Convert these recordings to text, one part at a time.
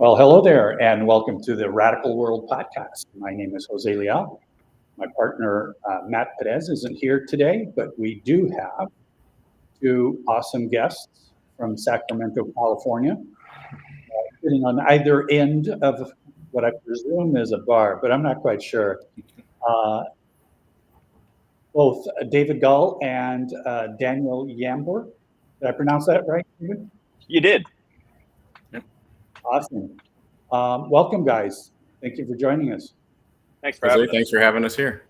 Well, hello there, and welcome to the Radical World podcast. My name is Jose Leal. My partner, Matt Perez, isn't here today, but we do have two awesome guests from Sacramento, California, sitting on either end of what I presume is a bar, but I'm not quite sure. Uh, Both David Gull and Daniel Yambor. Did I pronounce that right, David? You did. Awesome. Welcome, guys. Thank you for joining us. Thanks for having us. Thanks for having us here.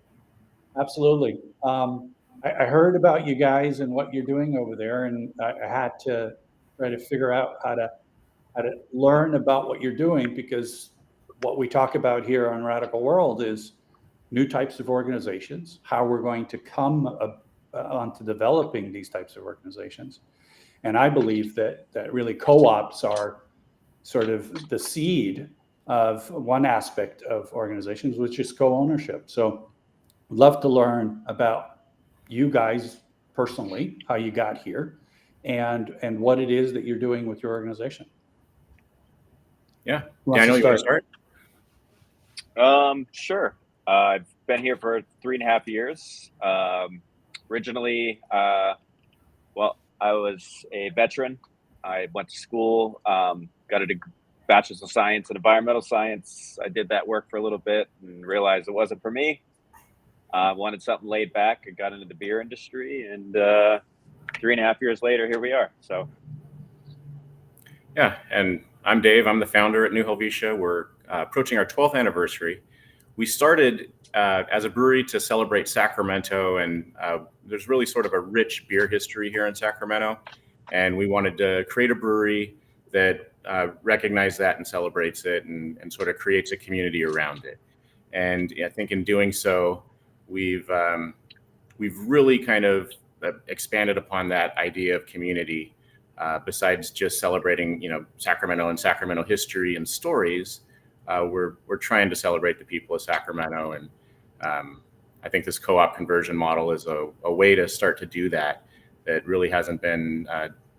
Absolutely. I heard about you guys and what you're doing over there, and I had to try to figure out how to learn about what you're doing, because what we talk about here on Radical World is new types of organizations, how we're going to come onto developing these types of organizations. And I believe that really co-ops are sort of the seed of one aspect of organizations, which is co-ownership. So I'd love to learn about you guys personally, how you got here, and what it is that you're doing with your organization. Yeah. Daniel, you want to start? Sure. I've been here for 3.5 years. Originally, I was a veteran. I went to school, got a bachelor's of science in environmental science. I did that work for a little bit and realized it wasn't for me. Wanted something laid back. I got into the beer industry, and 3.5 years later, here we are. So, yeah, and I'm Dave. I'm the founder at New Helvetia. We're approaching our 12th anniversary. We started as a brewery to celebrate Sacramento, and there's really sort of a rich beer history here in Sacramento. And we wanted to create a brewery that recognizes that and celebrates it, and sort of creates a community around it. And I think in doing so, we've really kind of expanded upon that idea of community. Besides just celebrating, Sacramento and Sacramento history and stories, we're trying to celebrate the people of Sacramento. And I think this co-op conversion model is a way to start to do that really hasn't been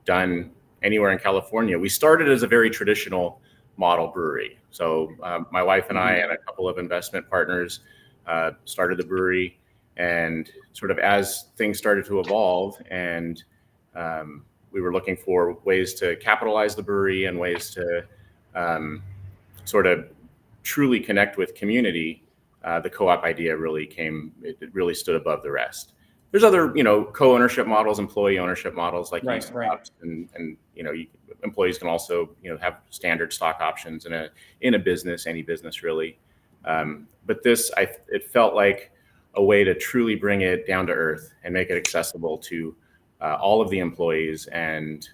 done anywhere in California. We started as a very traditional model brewery. So my wife and I and a couple of investment partners started the brewery, and sort of as things started to evolve, and we were looking for ways to capitalize the brewery and ways to sort of truly connect with community, the co-op idea really it really stood above the rest. There's other, co-ownership models, employee ownership models like ESOPs, and employees can also, have standard stock options in a business, any business really. But this, it felt like a way to truly bring it down to earth and make it accessible to all of the employees, and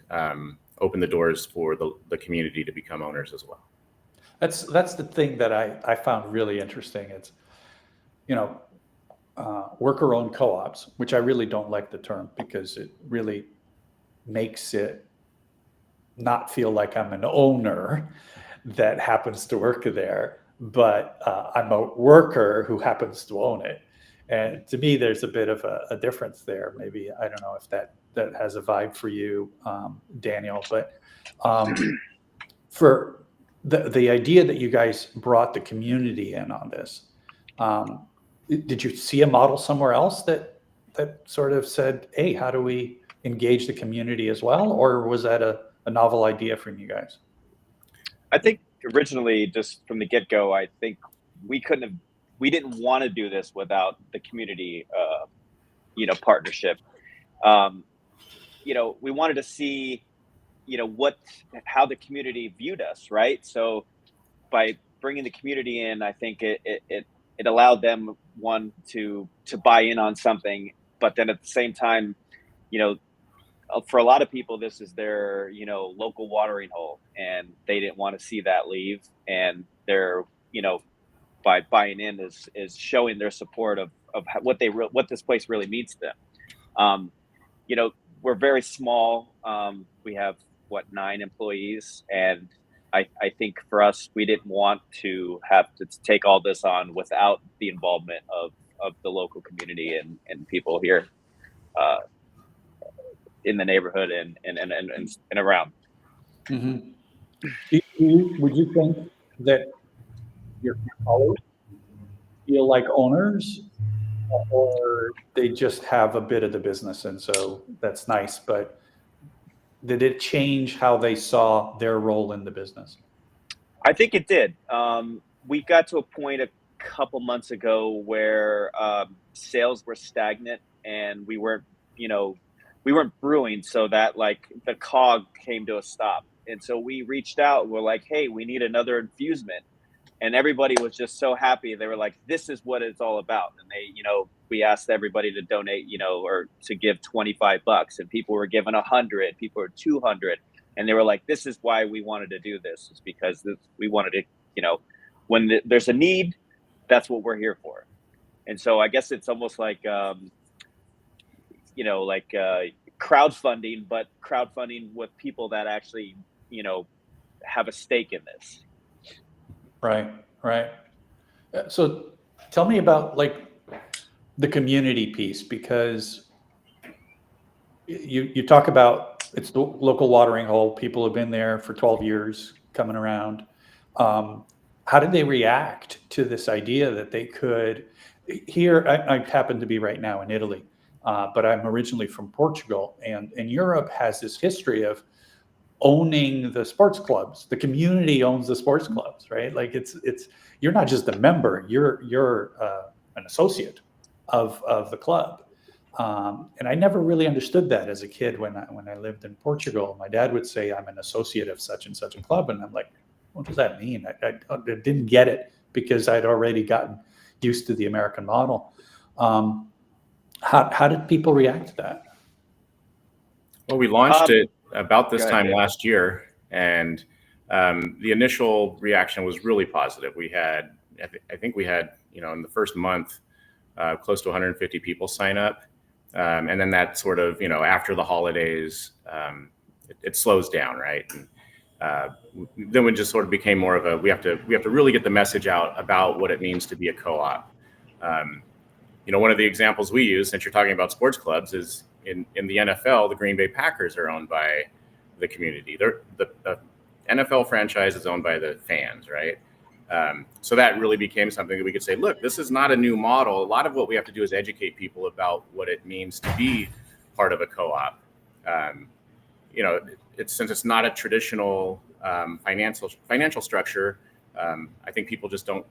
open the doors for the community to become owners as well. That's the thing that I found really interesting. It's, worker-owned co-ops, which I really don't like the term, because it really makes it not feel like I'm an owner that happens to work there, but I'm a worker who happens to own it. And to me, there's a bit of a difference there. Maybe, I don't know if that has a vibe for you, Daniel, but for the idea that you guys brought the community in on this, did you see a model somewhere else that sort of said, hey, how do we engage the community as well? Or was that a novel idea from you guys? I think originally, just from the get-go, I think we didn't want to do this without the community, partnership. We wanted to see, how the community viewed us, right? So by bringing the community in, I think it allowed them, one, to buy in on something, but then at the same time, for a lot of people, this is their, local watering hole, and they didn't want to see that leave. And they're, by buying in is showing their support of what this place really means to them. We're very small. We have 9 employees, and I think for us, we didn't want to have to take all this on without the involvement of the local community and people here in the neighborhood and around. Mm-hmm. Would you think that your colleagues feel like owners, or they just have a bit of the business, and so that's nice, but did it change how they saw their role in the business? I think it did. We got to a point a couple months ago where sales were stagnant, and we weren't brewing, so that like the cog came to a stop. And so we reached out. We're like, hey, we need another infusement, and everybody was just so happy. They were like, this is what it's all about. And we asked everybody to donate, or to give $25, and people were giving 100, people were 200. And they were like, this is why we wanted to do this, is because we wanted to, when there's a need, that's what we're here for. And so I guess it's almost like, crowdfunding, but crowdfunding with people that actually, have a stake in this. Right. So tell me about like the community piece, because you talk about it's the local watering hole. People have been there for 12 years coming around. How did they react to this idea that they could here? I happen to be right now in Italy, but I'm originally from Portugal, and Europe has this history of owning the sports clubs. The community owns the sports clubs, right? Like it's you're not just a member, you're an associate of the club. And I never really understood that as a kid when I lived in Portugal. My dad would say, I'm an associate of such and such a club. And I'm like, what does that mean? I didn't get it because I'd already gotten used to the American model. How did people react to that? Well, we launched it about this Go ahead, time Dave. last year, and the initial reaction was really positive. I think we had, in the first month, close to 150 people sign up. And then that sort of, after the holidays, it slows down, right? And then it just sort of became more of a, we have to really get the message out about what it means to be a co-op. One of the examples we use, since you're talking about sports clubs, is in the NFL, the Green Bay Packers are owned by the community. The NFL franchise is owned by the fans, right? So that really became something that we could say, look, this is not a new model. A lot of what we have to do is educate people about what it means to be part of a co-op. Since it's not a traditional financial structure, I think people just don't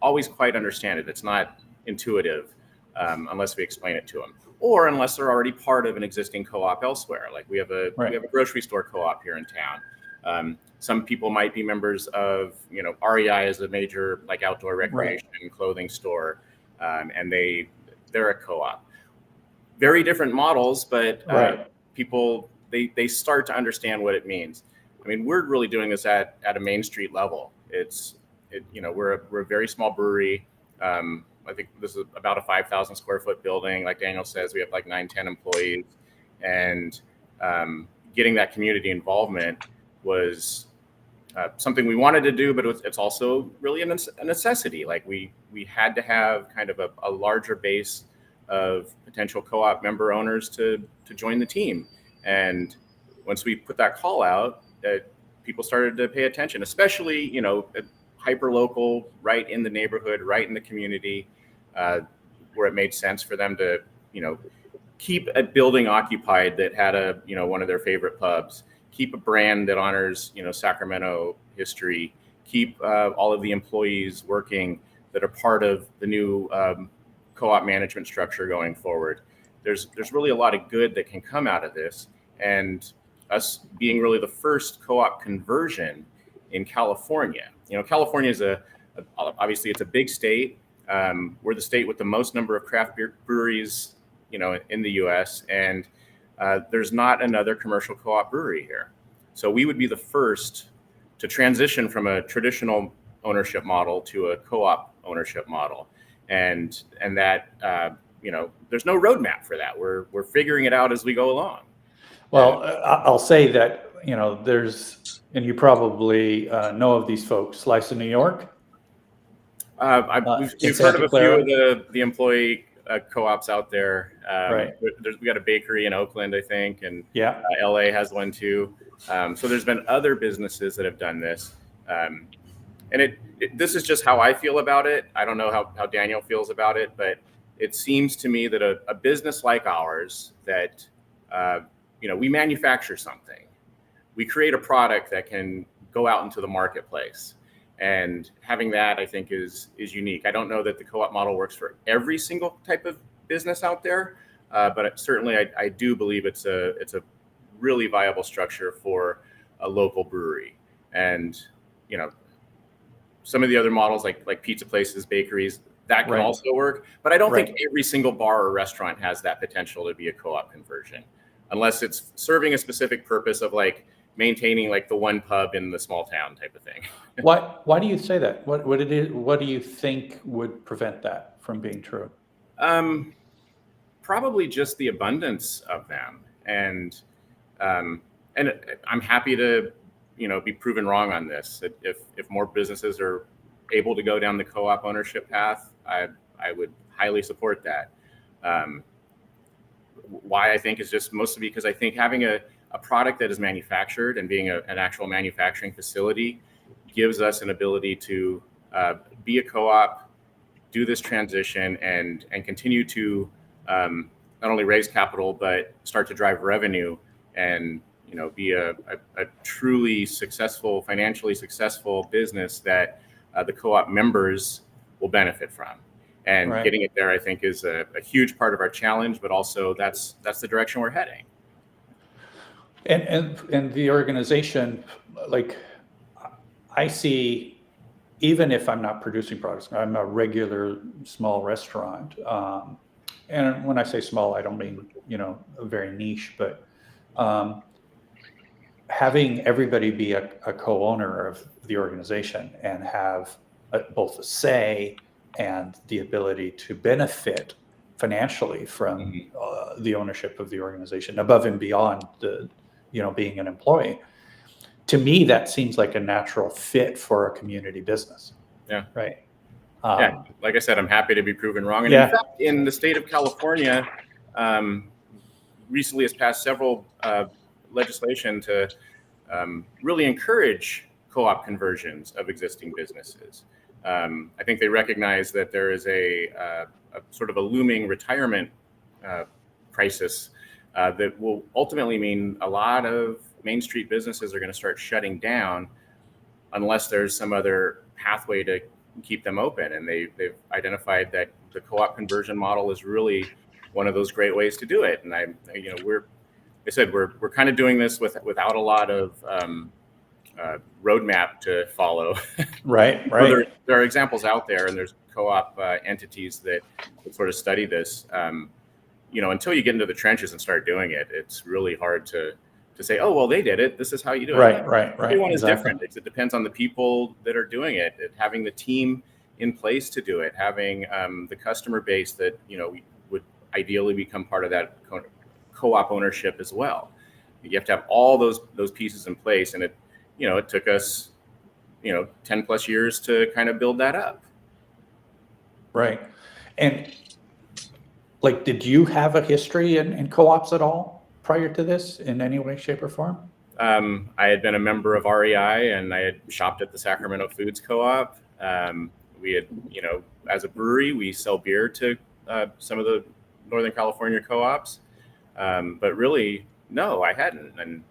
always quite understand it. It's not intuitive unless we explain it to them, or unless they're already part of an existing co-op elsewhere. Like we have a grocery store co-op here in town. Some people might be members of, REI is a major like outdoor recreation clothing store, and they're a co-op. Very different models, but people they start to understand what it means. I mean, we're really doing this at a Main Street level. We're a very small brewery. I think this is about a 5,000 square foot building. Like Daniel says, we have like 9-10 employees, and getting that community involvement was something we wanted to do, but it's also really a necessity. Like we had to have kind of a larger base of potential co-op member owners to join the team. And once we put that call out, people started to pay attention, especially, hyper local, right in the neighborhood, right in the community, where it made sense for them to, keep a building occupied that had one of their favorite pubs, keep a brand that honors, Sacramento history, keep all of the employees working that are part of the new co-op management structure going forward. There's really a lot of good that can come out of this, and us being really the first co-op conversion in California. California is obviously it's a big state. We're the state with the most number of craft beer breweries, in the U.S., and there's not another commercial co-op brewery here. So we would be the first to transition from a traditional ownership model to a co-op ownership model, and that there's no roadmap for that. We're figuring it out as we go along. Well, I'll say that there's, and you probably know of these folks, Slice of New York. We've heard of a few of the employee co-ops out there. Right. We got a bakery in Oakland, I think, and Yeah. LA has one too. So there's been other businesses that have done this. And this is just how I feel about it. I don't know how Daniel feels about it, but it seems to me that a business like ours that, we manufacture something, we create a product that can go out into the marketplace. And having that, I think, is unique. I don't know that the co-op model works for every single type of business out there, but certainly I do believe it's a really viable structure for a local brewery. And, some of the other models like pizza places, bakeries, that can also work. But I don't think every single bar or restaurant has that potential to be a co-op conversion, unless it's serving a specific purpose of like maintaining like the one pub in the small town type of thing. Why do you say that? What do you think would prevent that from being true? Probably just the abundance of them, and I'm happy to be proven wrong on this. If more businesses are able to go down the co-op ownership path, I would highly support that. Why I think is just mostly because I think having a product that is manufactured and being an actual manufacturing facility gives us an ability to be a co-op, do this transition, and continue to not only raise capital but start to drive revenue and be a truly successful, financially successful business that the co-op members will benefit from. And getting it there, I think, is a huge part of our challenge, but also that's the direction we're heading. And the organization, like, I see, even if I'm not producing products, I'm a regular small restaurant. And when I say small, I don't mean, very niche, but having everybody be a co-owner of the organization and have both a say and the ability to benefit financially from the ownership of the organization above and beyond the, being an employee. To me, that seems like a natural fit for a community business. Yeah. Right. Yeah. Like I said, I'm happy to be proven wrong. And in fact, in the state of California, recently has passed several legislation to really encourage co-op conversions of existing businesses. I think they recognize that there is a sort of a looming retirement crisis that will ultimately mean a lot of Main Street businesses are going to start shutting down unless there's some other pathway to keep them open. And they've identified that the co-op conversion model is really one of those great ways to do it. And we're kind of doing this without a lot of roadmap to follow. Right. There are examples out there, and there's co-op entities that sort of study this. Until you get into the trenches and start doing it, it's really hard to say, oh, well, they did it. This is how you do it. Right. Everyone is different. It depends on the people that are doing it, having the team in place to do it, having the customer base that, would ideally become part of that co-op ownership as well. You have to have all those pieces in place. And it took us, 10 plus years to kind of build that up. Right. And like, did you have a history in co-ops at all prior to this in any way, shape, or form? I had been a member of REI, and I had shopped at the Sacramento Foods Co-op. We had, as a brewery, we sell beer to some of the Northern California co-ops. But really, no, I hadn't. And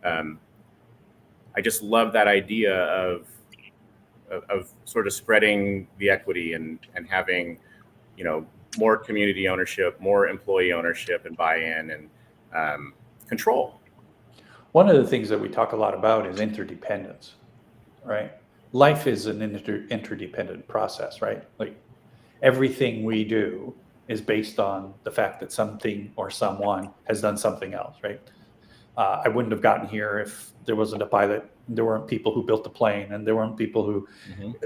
I just love that idea of sort of spreading the equity and having, more community ownership, more employee ownership and buy-in and control. One of the things that we talk a lot about is interdependence, right? Life is an interdependent process, right? Like, everything we do is based on the fact that something or someone has done something else, right? I wouldn't have gotten here if there wasn't a pilot. There weren't people who built the plane, and there weren't people who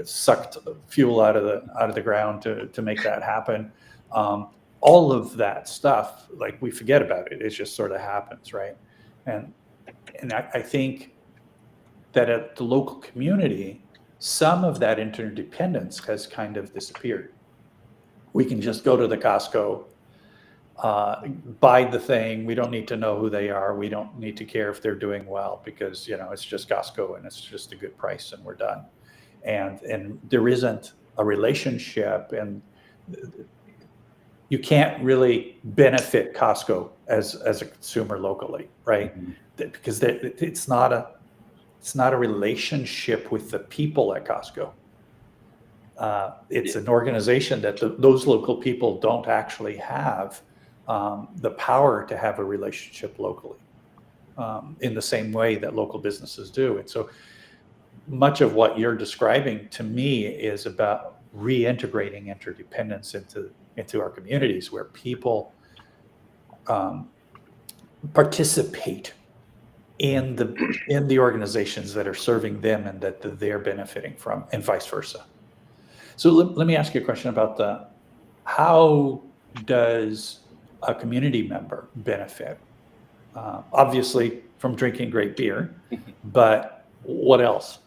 sucked fuel out of the ground to make that happen. All of that stuff, like, we forget about it. It just sort of happens, right? And I think that at the local community, some of that interdependence has kind of disappeared. we can just go to the Costco, buy the thing. We don't need to know who they are. We don't need to care if they're doing well, because, it's just Costco and it's just a good price and we're done. And there isn't a relationship, and you can't really benefit Costco as a consumer locally, right? Mhm. Because it's not a relationship with the people at Costco. It's an organization that those local people don't actually have the power to have a relationship locally in the same way that local businesses do. And so much of what you're describing to me is about reintegrating interdependence into our communities, where people participate in the organizations that are serving them and that they're benefiting from, and vice versa. So let me ask you a question about how does a community member benefit? Obviously from drinking great beer, but what else?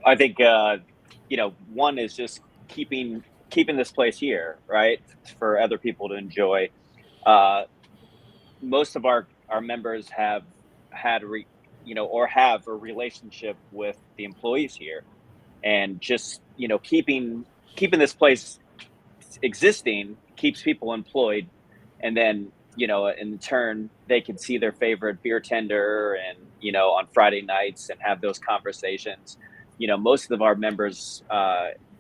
I think one is just keeping this place here, right, for other people to enjoy. Most of our members have had or have a relationship with the employees here, and just keeping this place existing keeps people employed, and then in turn they can see their favorite beer tender and on Friday nights and have those conversations. Most of our members,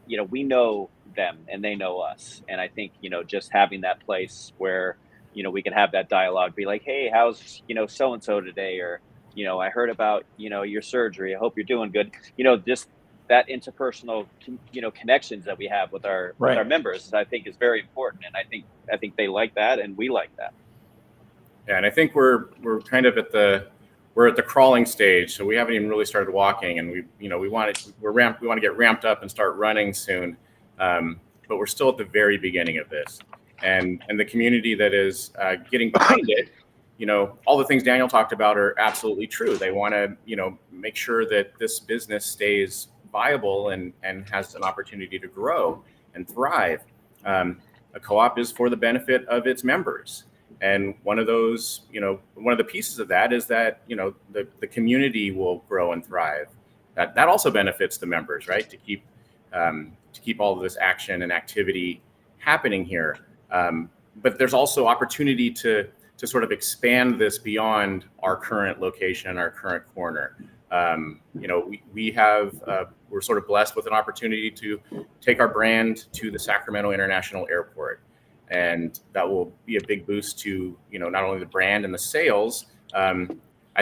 we know them and they know us, and I think just having that place where we can have that dialogue, be like, hey, how's so and so today, or I heard about your surgery, I hope you're doing good. Just that interpersonal connections that we have with our members, I think, is very important, and I think they like that and we like that. Yeah, and I think we're kind of at the crawling stage, so we haven't even really started walking, and we want to get ramped up and start running soon, but we're still at the very beginning of this, and the community that is getting behind it. All the things Daniel talked about are absolutely true. They want to make sure that this business stays viable and has an opportunity to grow and thrive. A co-op is for the benefit of its members. And one of those, one of the pieces of that is that, the community will grow and thrive. That also benefits the members, right? To keep all of this action and activity happening here. But there's also opportunity to sort of expand this beyond our current location, our current corner. We're sort of blessed with an opportunity to take our brand to the Sacramento International Airport. And that will be a big boost to, not only the brand and the sales. I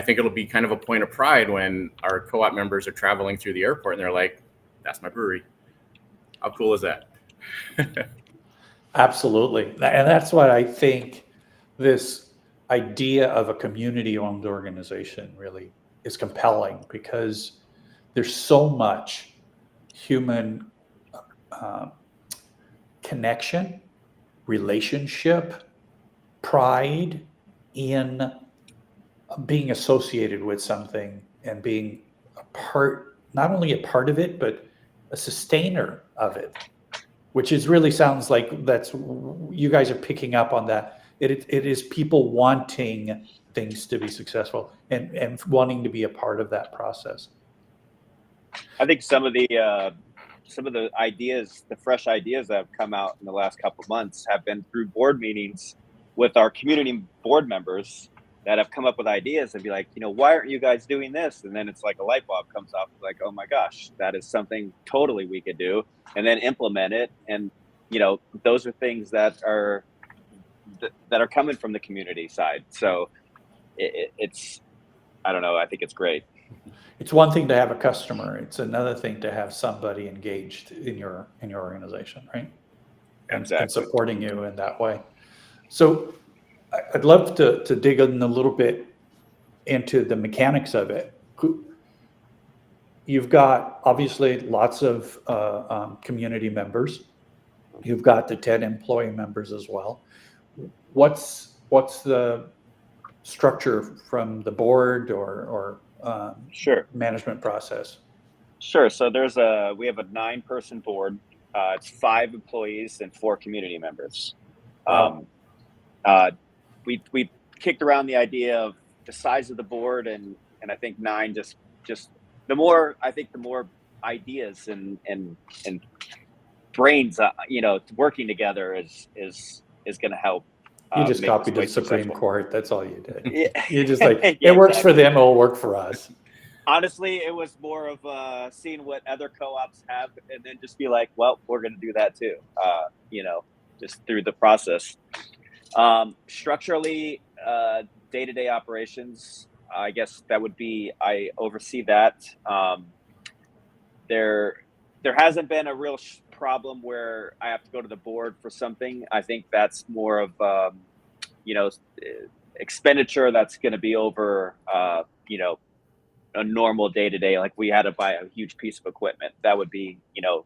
think it'll be kind of a point of pride when our co-op members are traveling through the airport and they're like, that's my brewery. How cool is that? Absolutely. And that's what I think this idea of a community-owned organization really is compelling, because there's so much human connection, relationship, pride in being associated with something and being a part, not only a part of it, but a sustainer of it, which really sounds like that's, you guys are picking up on that. It is people wanting things to be successful and wanting to be a part of that process. I think some of the ideas, the fresh ideas that have come out in the last couple of months, have been through board meetings with our community board members that have come up with ideas and be like, why aren't you guys doing this? And then it's like a light bulb comes off, like, oh my gosh, that is something totally we could do, and then implement it. And those are things that are coming from the community side. So it's, I don't know, I think it's great. It's one thing to have a customer. It's another thing to have somebody engaged in your organization, right? Exactly. And supporting you in that way. So I'd love to dig in a little bit into the mechanics of it. You've got obviously lots of community members. You've got the 10 employee members as well. What's the structure from the board or Sure. management process? Sure. So we have a 9-person board. It's 5 employees and 4 community members. Wow. We kicked around the idea of the size of the board, and I think 9 just the more ideas and brains working together is going to help You just make this copied the place Supreme successful. Court. That's all you did. Yeah. You just like, Yeah, it works for exactly. them, it'll work for us. Honestly, it was more of seeing what other co-ops have, and then just be like, well, we're going to do that too. Just through the process. Structurally, day-to-day operations, I guess that would be, I oversee that. There hasn't been a real problem where I have to go to the board for something. I think that's more of expenditure that's going to be over a normal day-to-day. Like we had to buy a huge piece of equipment, that would be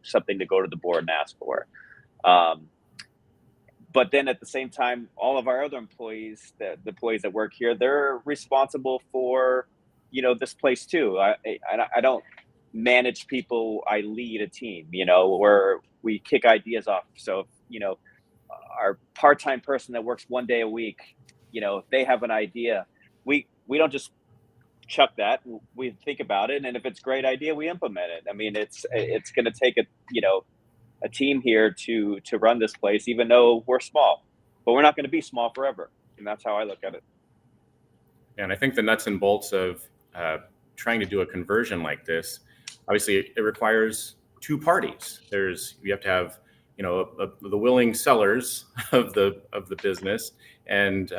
something to go to the board and ask for. But then at the same time, all of our other employees, the employees that work here, they're responsible for, this place too. I don't manage people. I lead a team, where we kick ideas off. So, our part-time person that works 1 day a week, if they have an idea, we don't just chuck that. We think about it. And if it's a great idea, we implement it. I mean, it's going to take a team here to run this place, even though we're small, but we're not going to be small forever. And that's how I look at it. And I think the nuts and bolts of trying to do a conversion like this, obviously it requires 2 parties. You have to have, the willing sellers of the business, and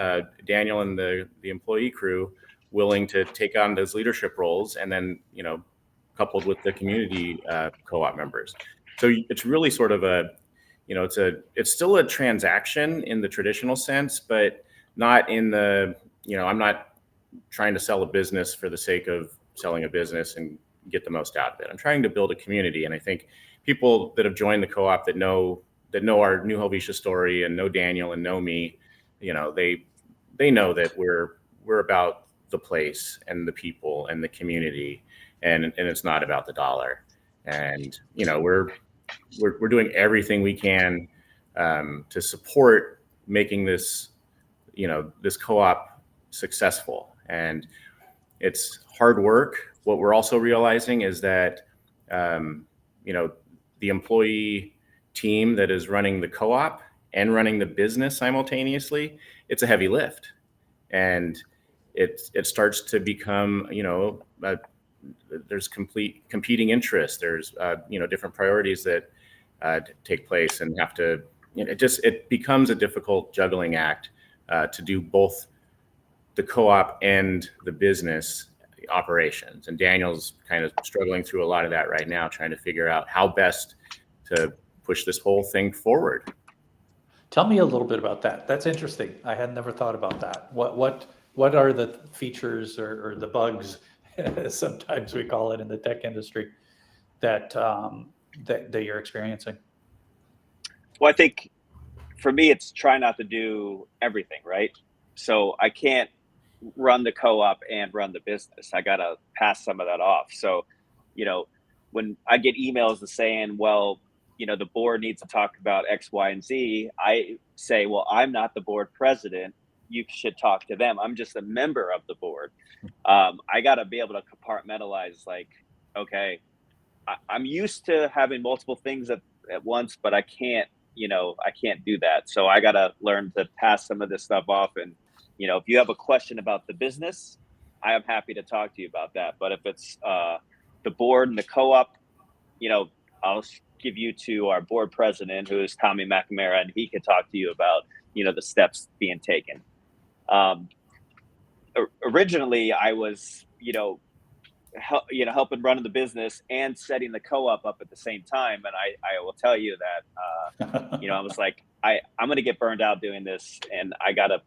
Daniel and the employee crew willing to take on those leadership roles, and then, coupled with the community co-op members. So it's really sort of it's still a transaction in the traditional sense, but not in the, I'm not trying to sell a business for the sake of selling a business and get the most out of it. I'm trying to build a community. And I think people that have joined the co-op that know our New Helvetia story and know Daniel and know me, they know that we're about the place and the people and the community, and it's not about the dollar. And we're doing everything we can to support making this this co-op successful. And it's hard work. What we're also realizing is that the employee team that is running the co-op and running the business simultaneously, it's a heavy lift, and it starts to become there's competing interests. There's different priorities that take place, and have to. It becomes a difficult juggling act to do both the co-op and the business operations. And Daniel's kind of struggling through a lot of that right now, trying to figure out how best to push this whole thing forward. Tell me a little bit about that. That's interesting. I had never thought about that. What are the features or the bugs, sometimes we call it in the tech industry, that you're experiencing? Well, I think for me, it's try not to do everything, right? So I can't run the co-op and run the business. I got to pass some of that off. So, when I get emails saying, well, the board needs to talk about X, Y, and Z, I say, well, I'm not the board president. You should talk to them. I'm just a member of the board. I got to be able to compartmentalize, like, okay, I'm used to having multiple things at once, but I can't do that. So I got to learn to pass some of this stuff off. And, if you have a question about the business, I am happy to talk to you about that. But if it's the board and the co-op, I'll give you to our board president, who is Tommy McNamara, and he can talk to you about, the steps being taken. Originally I was, helping run the business and setting the co-op up at the same time. And I will tell you that, I was like, I'm going to get burned out doing this, and I got to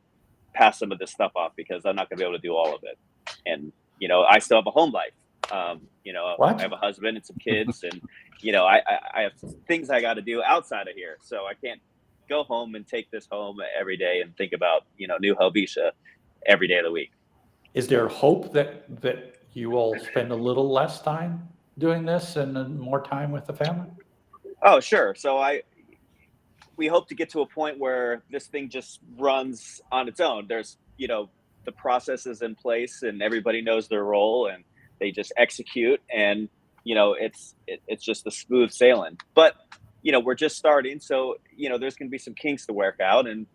pass some of this stuff off because I'm not going to be able to do all of it. And, I still have a home life. What? I have a husband and some kids, and, I have things I got to do outside of here. So I can't go home and take this home every day and think about, New Helvetia every day of the week. Is there hope that you will spend a little less time doing this and then more time with the family? Oh, sure. So we hope to get to a point where this thing just runs on its own. There's, the process is in place and everybody knows their role and they just execute, and it's just a smooth sailing. But we're just starting, so there's going to be some kinks to work out, and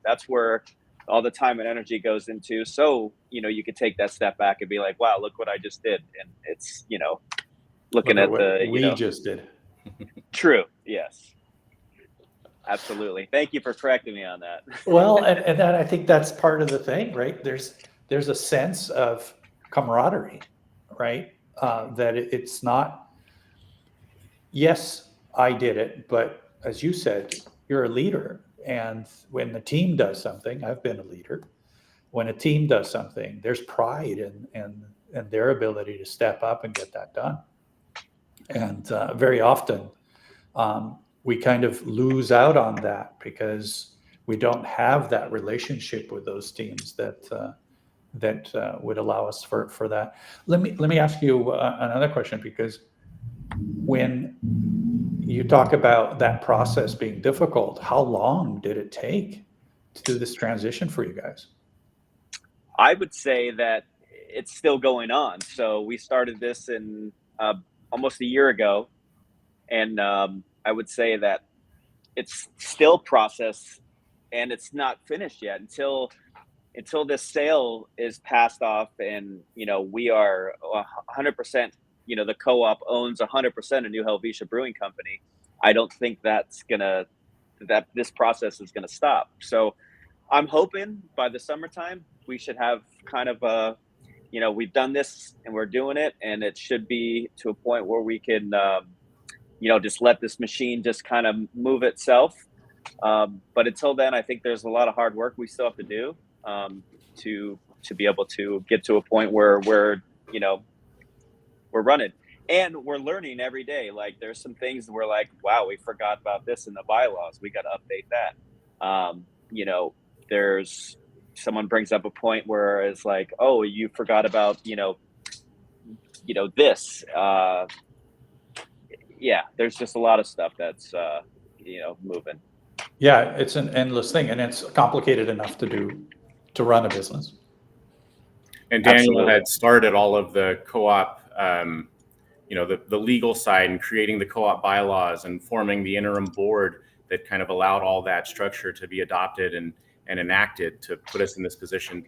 that's where all the time and energy goes into. So you could take that step back and be like, wow, look what I just did, and it's looking Look at at what the we just did. true, yes. Absolutely. Thank you for correcting me on that. Well, and that, I think that's part of the thing, right? There's a sense of camaraderie, right? That it's not, yes, I did it, but as you said, you're a leader. And when the team does something, I've been a leader. When a team does something, there's pride in their ability to step up and get that done. And very often, we kind of lose out on that because we don't have that relationship with those teams that would allow us for that. Let me ask you another question, because when you talk about that process being difficult, how long did it take to do this transition for you guys? I would say that it's still going on. So we started this in almost a year ago, and I would say that it's still process, and it's not finished yet until this sale is passed off, and we are 100%. The co-op owns 100% of New Helvetia Brewing Company. I don't think that this process is gonna stop. So I'm hoping by the summertime we should have kind of we've done this and we're doing it, and it should be to a point where we can just let this machine just kind of move itself. But until then, I think there's a lot of hard work we still have to do to be able to get to a point where we're running, and we're learning every day. Like there's some things that we're like, wow, we forgot about this in the bylaws. We got to update that. There's someone brings up a point where it's like, oh, you forgot about this. Yeah, there's just a lot of stuff that's moving. Yeah, it's an endless thing, and it's complicated enough to run a business. And Daniel Absolutely. had started all of the co-op, the legal side, and creating the co-op bylaws and forming the interim board that kind of allowed all that structure to be adopted and enacted to put us in this position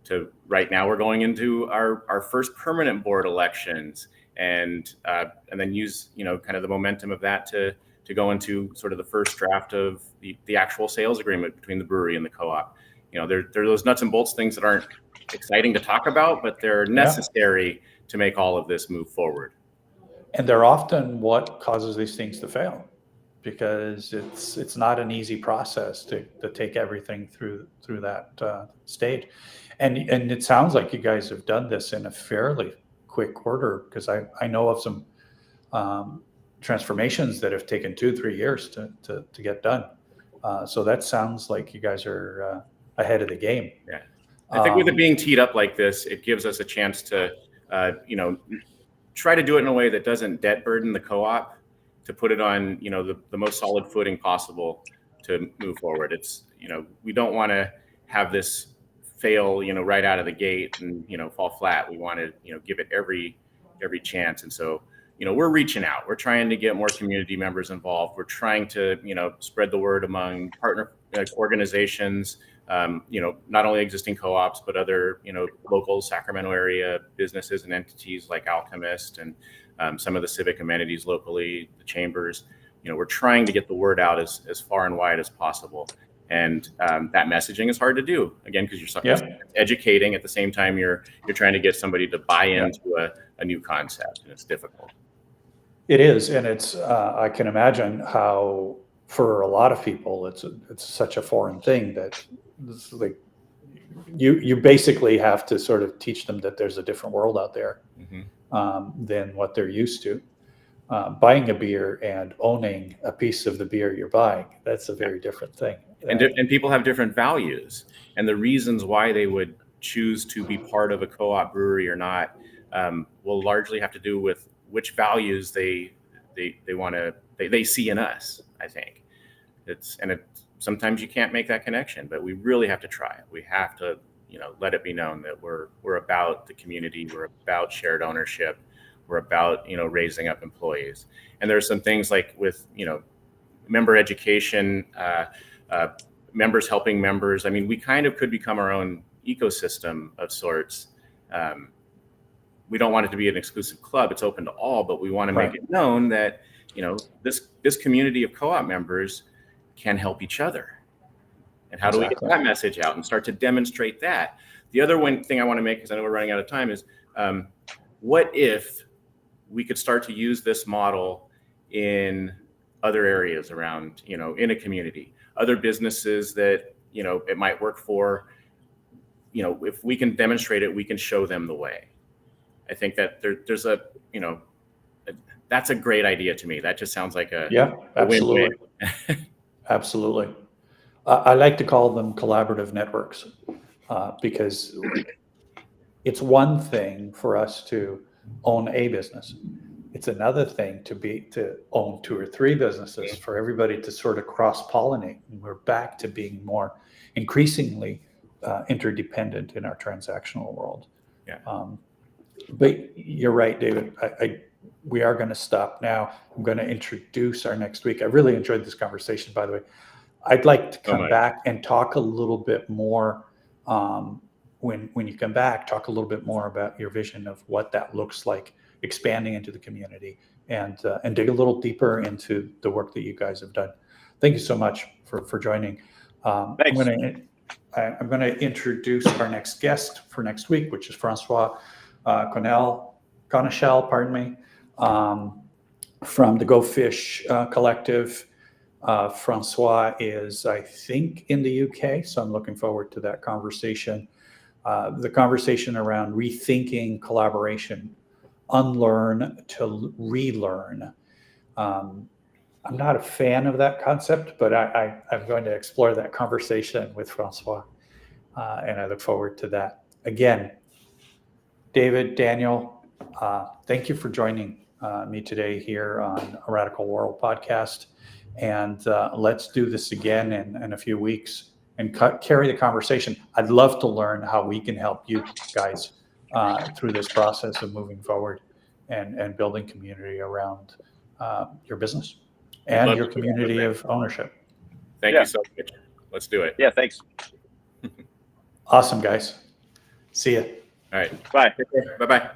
to right now we're going into our first permanent board elections, and then use kind of the momentum of that to go into sort of the first draft of the actual sales agreement between the brewery and the co-op. There are those nuts and bolts things that aren't exciting to talk about, but they're necessary to make all of this move forward. And they're often what causes these things to fail, because it's not an easy process to take everything through that stage. And it sounds like you guys have done this in a fairly quick order, because I know of some transformations that have taken 2-3 years to get done. So that sounds like you guys are ahead of the game. Yeah, I think with it being teed up like this, it gives us a chance to try to do it in a way that doesn't debt burden the co-op, to put it on the most solid footing possible to move forward. It's we don't want to have this fail right out of the gate and fall flat. We want to give it every chance. And so we're reaching out. We're trying to get more community members involved. We're trying to spread the word among partner organizations, not only existing co-ops, but other local Sacramento area businesses and entities like Alchemist and some of the civic amenities locally, the chambers. We're trying to get the word out as far and wide as possible. And that messaging is hard to do, again, because you're educating at the same time you're trying to get somebody to buy into a new concept, and it's difficult. It is, and it's I can imagine how for a lot of people it's such a foreign thing that it's like you basically have to sort of teach them that there's a different world out there than what they're used to. Buying a beer and owning a piece of the beer you're buying, that's a very different thing. And people have different values, and the reasons why they would choose to be part of a co-op brewery or not will largely have to do with which values they want to they see in us. I think sometimes you can't make that connection, but we really have to try it. We have to, let it be known that we're about the community. We're about shared ownership. We're about, raising up employees. And there's some things like with, member education, members helping members. I mean, we kind of could become our own ecosystem of sorts. We don't want it to be an exclusive club. It's open to all, but we want to make it known that, this community of co-op members can help each other. And how do we get that message out and start to demonstrate that? The other one thing I want to make, because I know we're running out of time, is what if we could start to use this model in other areas around, in a community, other businesses that, it might work for, if we can demonstrate it, we can show them the way. I think that there's that's a great idea to me. That just sounds like absolutely. win-win. Absolutely. I like to call them collaborative networks because it's one thing for us to own a business. It's another thing to own 2 or 3 businesses, for everybody to sort of cross-pollinate. And we're back to being more increasingly interdependent in our transactional world. Yeah. But you're right, David. We are going to stop now. I'm going to introduce our next week. I really enjoyed this conversation, by the way. I'd like to come back and talk a little bit more when you come back, talk a little bit more about your vision of what that looks like, expanding into the community, and dig a little deeper into the work that you guys have done. Thank you so much for joining. Thanks. I'm going to introduce our next guest for next week, which is Francois Conechel, pardon me, from the Go Fish Collective. Francois is, I think, in the UK, so I'm looking forward to that conversation. The conversation around rethinking collaboration, unlearn to relearn. I'm not a fan of that concept, but I'm going to explore that conversation with Francois, and I look forward to that. Again, David, Daniel, thank you for joining me today here on a Radical World podcast. And let's do this again in a few weeks and carry the conversation. I'd love to learn how we can help you guys through this process of moving forward and building community around your business and your community of ownership. Thank you so much. Let's do it. Yeah, thanks. Awesome, guys. See ya. All right. Bye. Bye-bye.